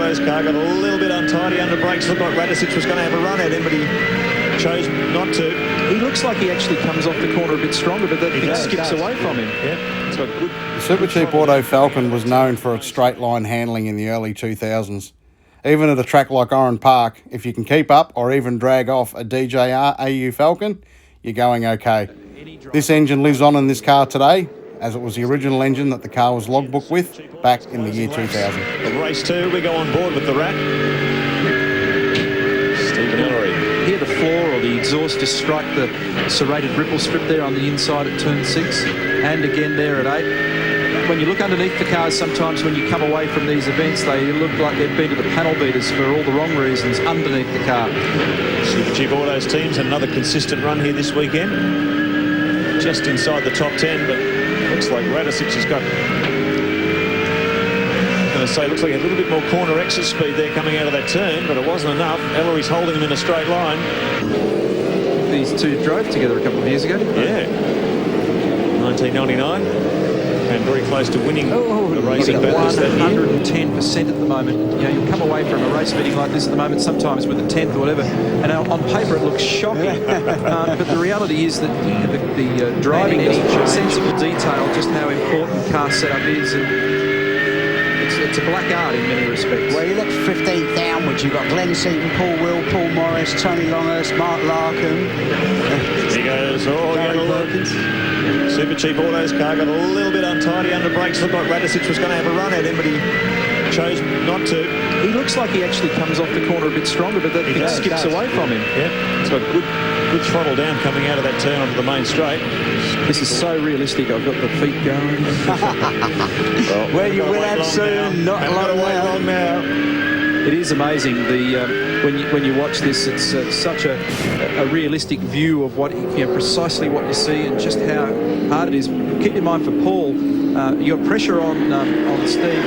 Auto's car got a little bit untidy under brakes. Looked like Radicic was going to have a run at him, but he chose not to. He looks like he actually comes off the corner a bit stronger, but that thing skips away from him. Yeah, it's got good. The Supercheap Auto Falcon was known for its straight line handling in the early 2000s. Even at a track like Oran Park, if you can keep up or even drag off a DJR AU Falcon, you're going okay. This engine lives on in this car today, as it was the original engine that the car was logbooked with back in the year 2000. The race 2, we go on board with the Rat. Stephen Ellery. Hear the floor or the exhaust just strike the serrated ripple strip there on the inside at turn 6, and again there at 8. When you look underneath the cars, sometimes when you come away from these events, they look like they've been to the panel beaters for all the wrong reasons underneath the car. Supercheap Auto's teams had another consistent run here this weekend. Just inside the top 10, but looks like Radicic has got, I'm going to say, looks like a little bit more corner exit speed there coming out of that turn, but it wasn't enough. Ellery's holding him in a straight line. These two drove together a couple of years ago, didn't they? Yeah. 1999. And very close to winning the racing battles that year. 110% at the moment. You know, you come away from a race meeting like this at the moment, sometimes with a 10th or whatever, and on paper it looks shocking. But the reality is that the driving doesn't show sensible detail just how important car setup is. And it's a black art in many respects. Well, you look 15th downwards, you've got Glenn Seaton, Paul Will, Paul Morris, Tony Longhurst, Mark Larkin. He goes, Supercheap Auto's car got a little bit untidy under brakes. Looked like Radicic was going to have a run at him, but he chose not to. He looks like he actually comes off the corner a bit stronger, but that thing skips away from him. Yeah, it's got good throttle down coming out of that turn onto the main straight. This is so realistic. I've got the feet going. Well, you will have soon, not long now. It is amazing when you watch this. It's such a realistic view of what precisely what you see and just how hard it is. Keep in mind for Paul, you got pressure on Steve.